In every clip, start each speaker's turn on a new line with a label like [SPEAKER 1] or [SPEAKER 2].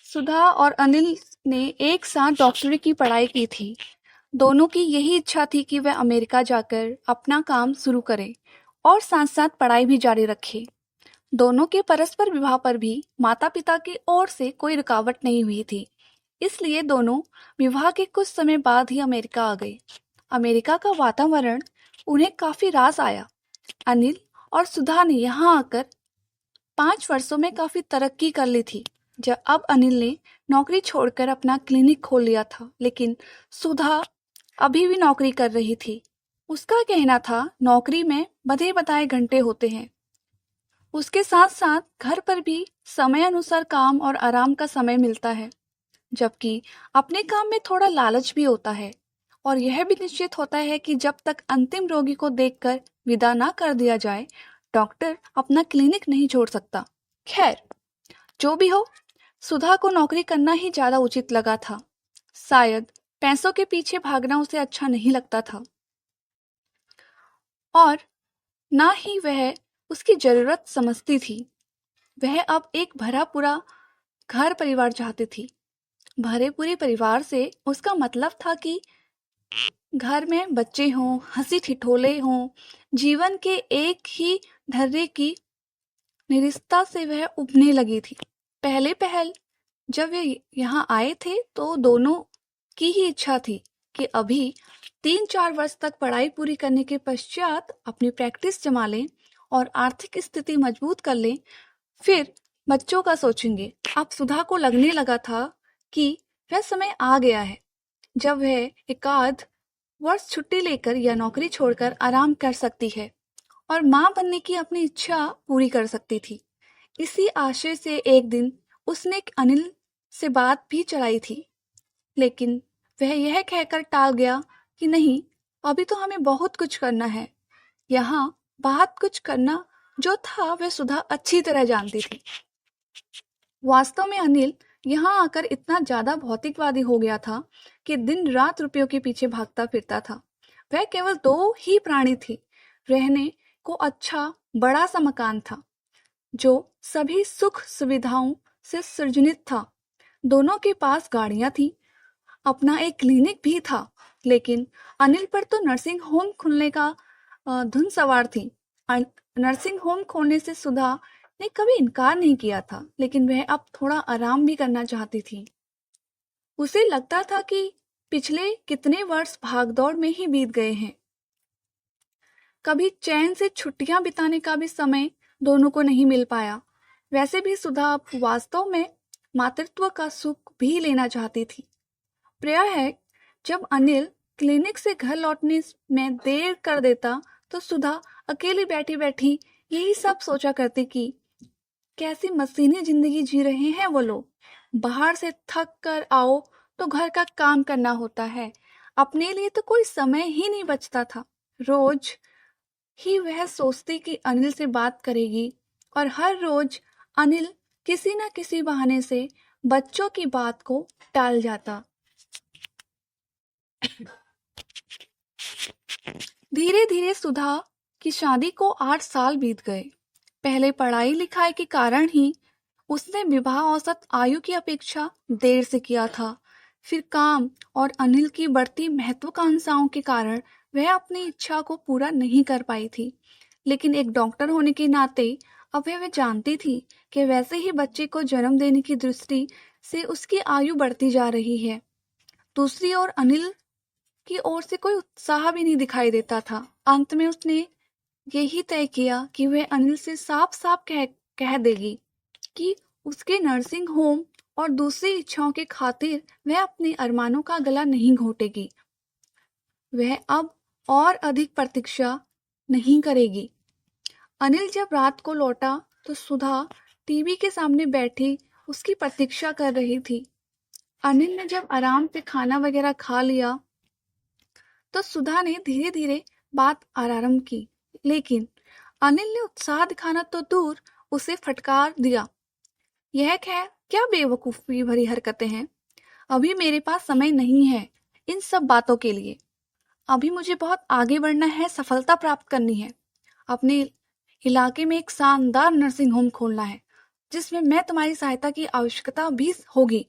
[SPEAKER 1] सुधा और अनिल ने एक साथ डॉक्टरी की पढ़ाई की थी। दोनों की यही इच्छा थी कि वह अमेरिका जाकर अपना काम शुरू करें और साथ-साथ पढ़ाई भी जारी रखें। दोनों के परस्पर विवाह पर भी माता-पिता की ओर से कोई रुकावट नहीं हुई थी। इसलिए दोनों विवाह के कुछ समय बाद ही अमेरिका आ गए। अमेरिका का वातावरण उन्हें काफी रास आया। अनिल और सुधा ने यहाँ आकर 5 वर्षों में काफी तरक्की कर ली थी। जब अब अनिल ने नौकरी छोड़कर अपना क्लिनिक खोल लिया था, लेकिन सुधा अभी भी नौकरी कर रही थी। उसका कहना था, नौकरी में बधे बताए घंटे होते हैं। उसके साथ साथ घर पर भी समय अनुसार काम और आराम का समय मिलता है, जबकि अपने काम में थोड़ा लालच भी होता है और यह भी निश्चित होता है कि जब तक अंतिम रोगी को देखकर विदा ना कर दिया जाए, डॉक्टर अपना क्लिनिक नहीं छोड़ सकता। खैर, जो भी हो, सुधा को नौकरी करना ही ज्यादा उचित लगा था। शायद पैसों के पीछे भागना उसे अच्छा नहीं लगता था और ना ही वह उसकी जरूरत समझती थी। वह अब एक भरा पूरा घर परिवार चाहती थी। भरे पूरे परिवार से उसका मतलब था कि घर में बच्चे हों, हंसी ठिठोले हों, जीवन के एक ही ढर्रे की निरस्ता से वह उबने लगी थी। पहले पहल जब वे यहाँ आए थे तो दोनों की ही इच्छा थी कि अभी 3-4 वर्ष तक पढ़ाई पूरी करने के पश्चात अपनी प्रैक्टिस जमा लें और आर्थिक स्थिति मजबूत कर लें, फिर बच्चों का सोचेंगे। अब सुधा को लगने लगा था कि वह समय आ गया है जब वह एकाध वर्ष छुट्टी लेकर या नौकरी छोड़कर आराम कर सकती है और माँ बनने की अपनी इच्छा पूरी कर सकती थी। इसी आशय से एक दिन उसने अनिल से बात भी चलाई थी, लेकिन वह यह कहकर टाल गया कि नहीं, अभी तो हमें बहुत कुछ करना है। यहाँ बहुत कुछ करना जो था वह सुधा अच्छी तरह जानती थी। वास्तव में अनिल यहाँ आकर इतना ज्यादा भौतिकवादी हो गया था कि दिन रात रुपयों के पीछे भागता फिरता था। वह केवल दो ही प्राणी थी। रहने को अच्छा बड़ा सा मकान था जो सभी सुख सुविधाओं से सुसज्जित था। दोनों के पास गाड़ियां थी, अपना एक क्लिनिक भी था, लेकिन अनिल पर तो नर्सिंग होम खुलने का धुन सवार थी। नर्सिंग होम खोलने से सुधा ने कभी इनकार नहीं किया था, लेकिन वह अब थोड़ा आराम भी करना चाहती थी। उसे लगता था कि पिछले कितने वर्ष भागदौड़ में ही बीत गए हैं। कभी चैन से छुट्टियां बिताने का भी समय दोनों को नहीं मिल पाया। वैसे भी सुधा अब वास्तव में मातृत्व का सुख भी लेना चाहती थी। प्राय है जब अनिल क्लिनिक से घर लौटने में देर कर देता तो सुधा अकेली बैठी बैठी यही सब सोचा करती कि कैसी मशीनी जिंदगी जी रहे हैं वो लोग। बाहर से थक कर आओ तो घर का काम करना होता है, अपने लिए तो कोई समय ही नहीं बचता था। रोज ही वह सोचती कि अनिल से बात करेगी और हर रोज अनिल किसी न किसी बहाने से बच्चों की बात को टाल जाता। धीरे धीरे सुधा की शादी को 8 साल बीत गए। पहले पढ़ाई लिखाई के कारण ही उसने विवाह औसत आयु की अपेक्षा देर से किया था। फिर काम और अनिल की बढ़ती महत्वाकांक्षाओं के कारण वह अपनी इच्छा को पूरा नहीं कर पाई थी। लेकिन एक डॉक्टर होने के नाते अब वह जानती थी कि वैसे ही बच्चे को जन्म देने की दृष्टि से उसकी आयु बढ़ती जा रही है। दूसरी ओर अनिल की ओर से कोई उत्साह भी नहीं दिखाई देता था। अंत में उसने यही तय किया कि वह अनिल से साफ साफ कह देगी कि उसके नर्सिंग होम और दूसरी इच्छाओं के खातिर वह अपने अरमानों का गला नहीं घोटेगी। वह अब और अधिक प्रतीक्षा नहीं करेगी। अनिल जब रात को लौटा तो सुधा टीवी के सामने बैठी उसकी प्रतीक्षा कर रही थी। अनिल ने जब आराम से खाना वगैरह खा लिया तो सुधा ने धीरे धीरे बात आरंभ की, लेकिन अनिल ने उत्साह दिखाना तो दूर उसे फटकार दिया। यह क्या बेवकूफी भरी हरकतें हैं। अभी मेरे पास समय नहीं है इन सब बातों के लिए। अभी मुझे बहुत आगे बढ़ना है, सफलता प्राप्त करनी है, अपने इलाके में एक शानदार नर्सिंग होम खोलना है। जिसमें मैं तुम्हारी सहायता की आवश्यकता भी होगी।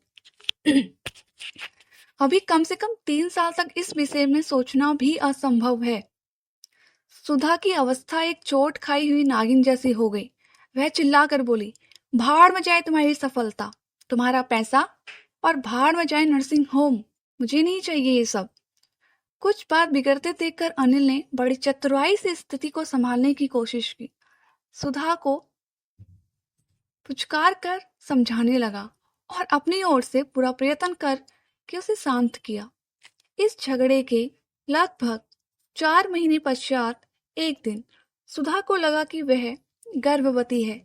[SPEAKER 1] अभी कम से कम 3 साल तक इस विषय में सोचना भी असंभव है। सुधा की अवस्था एक चोट खाई हुई नागिन जैसी हो गई। वह चिल्लाकर बोली, भाड़ में जाए तुम्हारी सफलता, तुम्हारा पैसा, और भाड़ में जाए नर्सिंग होम। मुझे नहीं चाहिए ये सब। कुछ बात बिगड़ते देखकर अनिल ने बड़ी चतुराई से स्थिति को संभालने की कोशिश की। सुधा को पुचकार कर समझाने लगा और अपनी ओर से पूरा प्रयत्न कर के उसे शांत किया। इस झगड़े के लगभग 4 महीने पश्चात एक दिन सुधा को लगा कि वह गर्भवती है।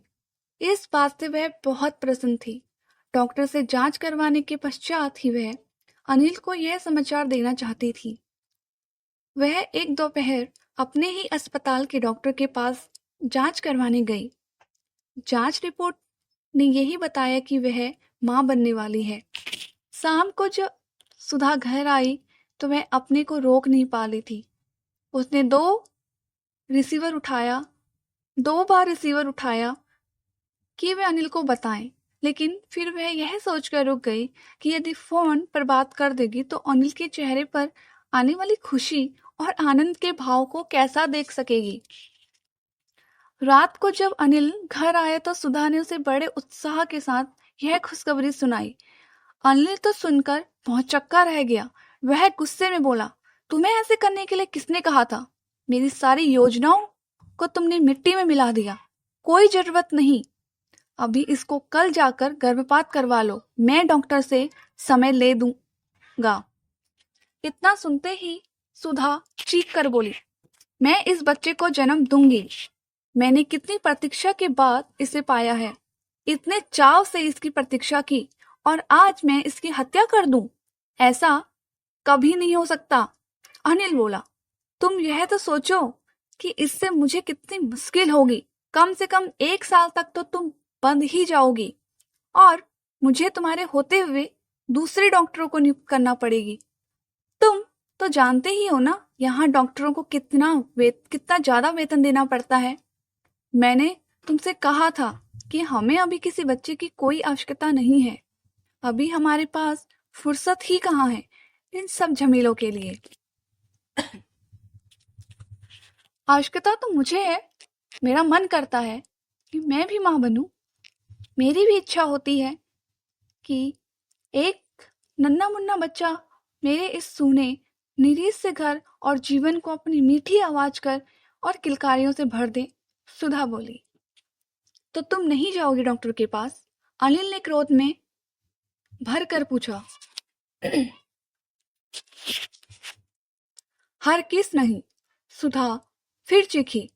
[SPEAKER 1] इस बात से वह बहुत प्रसन्न थी। डॉक्टर से जांच करवाने के पश्चात ही वह अनिल को यह समाचार देना चाहती थी। वह एक दोपहर अपने ही अस्पताल के डॉक्टर के पास जांच करवाने गई। जांच रिपोर्ट ने यही बताया कि वह मां बनने वाली है। शाम को जब सुधा घर आई तो वह अपने को रोक नहीं पा रही थी। उसने 2 बार रिसीवर उठाया कि वह अनिल को बताएं, लेकिन फिर वह यह सोचकर रुक गई कि यदि फोन पर बात कर देगी तो अनिल के चेहरे पर आने वाली खुशी और आनंद के भाव को कैसा देख सकेगी। रात को जब अनिल घर आया तो सुधा ने उसे बड़े उत्साह के साथ यह खुशखबरी सुनाई। अनिल तो सुनकर भौंचक्का रह गया। वह गुस्से में बोला, तुम्हें ऐसे करने के लिए किसने कहा था? मेरी सारी योजनाओं को तुमने मिट्टी में मिला दिया। कोई जरूरत नहीं। अभी इसको कल जाकर गर्भपात करवा लो। मैं डॉक्टर से समय ले दूंगा। इतना सुनते ही सुधा चीख कर बोली, मैं इस बच्चे को जन्म दूंगी। मैंने कितनी प्रतीक्षा के बाद इसे पाया है। इतने चाव से इसकी प्रतीक्षा की और आज मैं इसकी हत्या कर दूं? ऐसा कभी नहीं हो सकता। अनिल बोला, तुम यह तो सोचो कि इससे मुझे कितनी मुश्किल होगी। कम से कम 1 साल तक तो तुम बंद ही जाओगी और मुझे तुम्हारे होते हुए दूसरे डॉक्टरों को नियुक्त करना पड़ेगी। तुम तो जानते ही हो ना यहाँ डॉक्टरों को कितना ज्यादा वेतन देना पड़ता है। मैंने तुमसे कहा था कि हमें अभी किसी बच्चे की कोई आवश्यकता नहीं है। अभी हमारे पास फुर्सत ही कहाँ है इन सब झमेलों के लिए। आवश्यकता तो मुझे है। मेरा मन करता है कि मैं भी मां बनूं। मेरी भी इच्छा होती है कि एक नन्हा मुन्ना बच्चा मेरे इस सूने निरीह से घर और जीवन को अपनी मीठी आवाज कर और किलकारियों से भर दे। सुधा बोली, तो तुम नहीं जाओगी डॉक्टर के पास? अनिल ने क्रोध में भर कर पूछा। हर किस नहीं। सुधा फिर चीखी।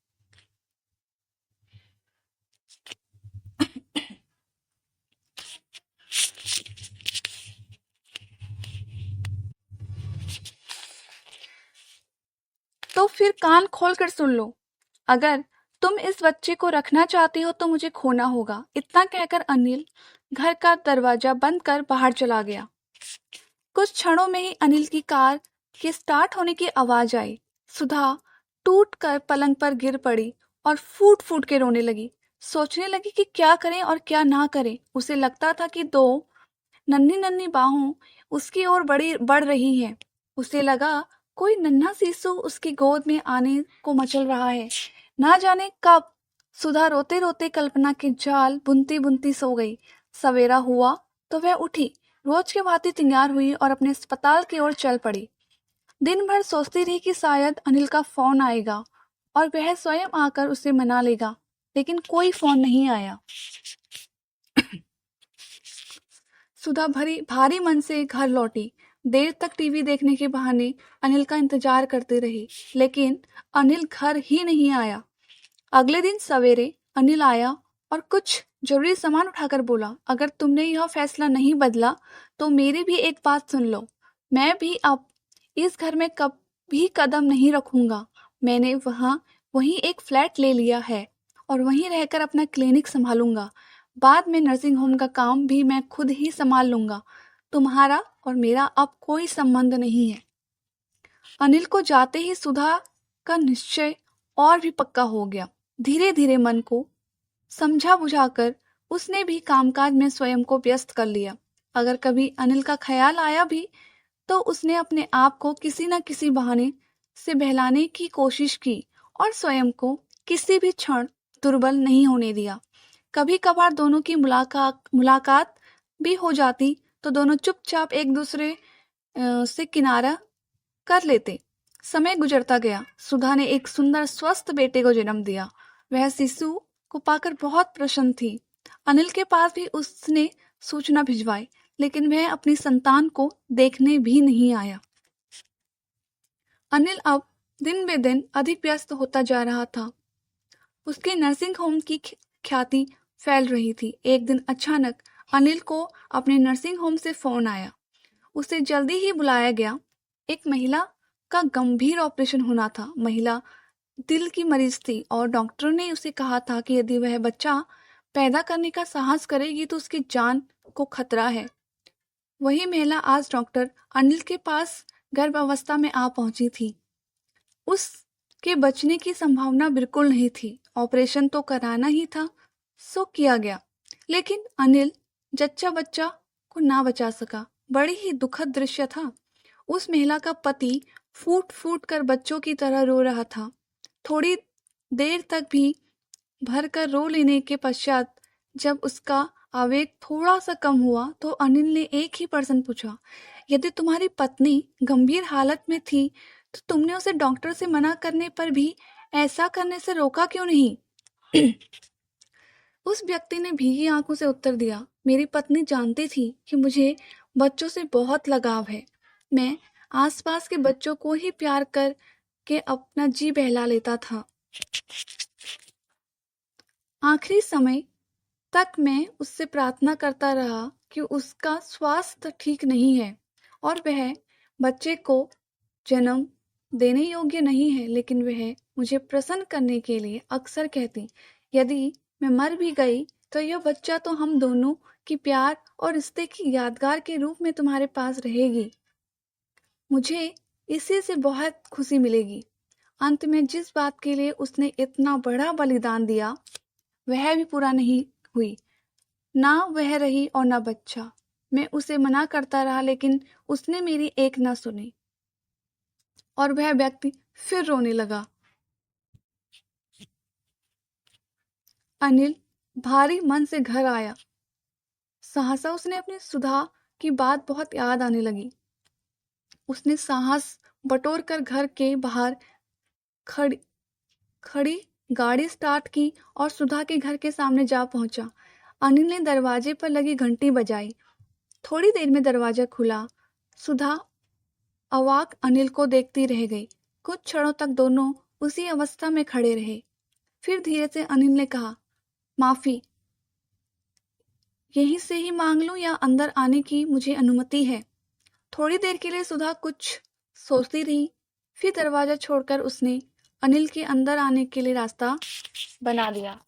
[SPEAKER 1] तो फिर कान खोलकर सुन लो। अगर तुम इस बच्चे को रखना चाहती हो तो मुझे खोना होगा। इतना कहकर अनिल घर का दरवाजा बंद कर बाहर चला गया। कुछ क्षणों में ही अनिल की कार के स्टार्ट होने की आवाज आई। सुधा टूट कर पलंग पर गिर पड़ी और फूट फूट के रोने लगी। सोचने लगी कि क्या करें और क्या ना करें। उसे लगता था कि 2 नन्ही नन्ही बाहों उसकी ओर बढ़ रही हैं। उसे लगा कोई नन्हा शिशु उसकी गोद में आने को मचल रहा है। ना जाने कब सुधा रोते रोते कल्पना के जाल बुनती बुनती सो गई। सवेरा हुआ तो वह उठी, रोज के भांति तैयार हुई और अपने अस्पताल की ओर चल पड़ी। दिन भर सोचती रही कि शायद अनिल का फोन आएगा और वह स्वयं आकर उसे मना लेगा, लेकिन कोई फोन नहीं आया। सुधा भारी मन से घर लौटी। देर तक टीवी देखने के बहाने अनिल का इंतजार करती रही, लेकिन अनिल घर ही नहीं आया। अगले दिन सवेरे अनिल आया और कुछ जरूरी सामान उठाकर बोला, अगर तुमने यह फैसला नहीं बदला तो मेरी भी एक बात सुन लो। मैं भी अब इस घर में कभी कदम नहीं रखूंगा। मैंने वहीं एक फ्लैट ले लिया है और वहीं रहकर अपना क्लिनिक संभालूंगा। बाद में नर्सिंग होम का काम भी मैं खुद ही संभाल लूंगा। तुम्हारा और मेरा अब कोई संबंध नहीं है। अनिल को जाते ही सुधा का निश्चय और भी पक्का हो गया। धीरे धीरे मन को समझा बुझाकर उसने भी कामकाज में स्वयं को व्यस्त कर लिया। अगर कभी अनिल का ख्याल आया भी तो उसने अपने आप को किसी न किसी बहाने से बहलाने की कोशिश की और स्वयं को किसी भी क्षण दुर्बल नहीं होने दिया। कभी कभार दोनों की मुलाकात भी हो जाती तो दोनों चुपचाप एक दूसरे से किनारा कर लेते। समय गुजरता गया। सुधा ने एक सुंदर स्वस्थ बेटे को जन्म दिया। वह शिशु को पाकर बहुत प्रसन्न थी। अनिल के पास भी उसने सूचना भिजवाई, लेकिन वह अपनी संतान को देखने भी नहीं आया। अनिल अब दिन बे दिन अधिक व्यस्त होता जा रहा था। उसके नर्सिंग होम की ख्याति फैल रही थी। एक दिन अचानक अनिल को अपने नर्सिंग होम से फोन आया। उसे जल्दी ही बुलाया गया। एक महिला का गंभीर ऑपरेशन होना था। महिला दिल की मरीज थी और डॉक्टर ने उसे कहा था कि यदि वह बच्चा पैदा करने का साहस करेगी तो उसकी जान को खतरा है। वही महिला आज डॉक्टर अनिल के पास गर्भावस्था में आ पहुंची थी। उसके बचने की संभावना बिल्कुल नहीं थी। ऑपरेशन तो कराना ही था, सो किया गया, लेकिन अनिल जच्चा बच्चा को ना बचा सका। बड़ी ही दुखद दृश्य था। उस महिला का पति फूट फूट कर बच्चों की तरह रो रहा था। थोड़ी देर तक भी भर कर रो लेने के पश्चात जब उसका आवेग थोड़ा सा कम हुआ तो अनिल ने एक ही प्रश्न पूछा, यदि तुम्हारी पत्नी गंभीर हालत में थी तो तुमने उसे डॉक्टर से मना करने पर भी ऐसा करने से रोका क्यों नहीं? उस व्यक्ति ने भीगी आंखों से उत्तर दिया, मेरी पत्नी जानती थी कि मुझे बच्चों से बहुत लगाव है। मैं आसपास के बच्चों को ही प्यार कर के अपना जी बहला लेता था। आखिरी समय तक मैं उससे प्रार्थना करता रहा कि उसका स्वास्थ्य ठीक नहीं है और वह बच्चे को जन्म देने योग्य नहीं है, लेकिन वह मुझे प्रसन्न करने के लिए अक्सर कहती, यदि मैं मर भी गई तो यह बच्चा तो हम दोनों की प्यार और रिश्ते की यादगार के रूप में तुम्हारे पास रहेगी। मुझे इसी से बहुत खुशी मिलेगी। अंत में जिस बात के लिए उसने इतना बड़ा बलिदान दिया वह भी पूरा नहीं हुई। ना वह रही और ना बच्चा। मैं उसे मना करता रहा, लेकिन उसने मेरी एक न सुनी और वह व्यक्ति फिर रोने लगा। अनिल भारी मन से घर आया। सहसा उसने अपनी सुधा की बात बहुत याद आने लगी। उसने साहस बटोर कर घर के बाहर खड़ी गाड़ी स्टार्ट की और सुधा के घर के सामने जा पहुंचा। अनिल ने दरवाजे पर लगी घंटी बजाई। थोड़ी देर में दरवाजा खुला। सुधा अवाक अनिल को देखती रह गई। कुछ क्षणों तक दोनों उसी अवस्था में खड़े रहे। फिर धीरे से अनिल ने कहा, माफी, यहीं से ही मांग लूं या अंदर आने की मुझे अनुमति है? थोड़ी देर के लिए सुधा कुछ सोचती रही। फिर दरवाजा छोड़कर उसने अनिल के अंदर आने के लिए रास्ता बना दिया।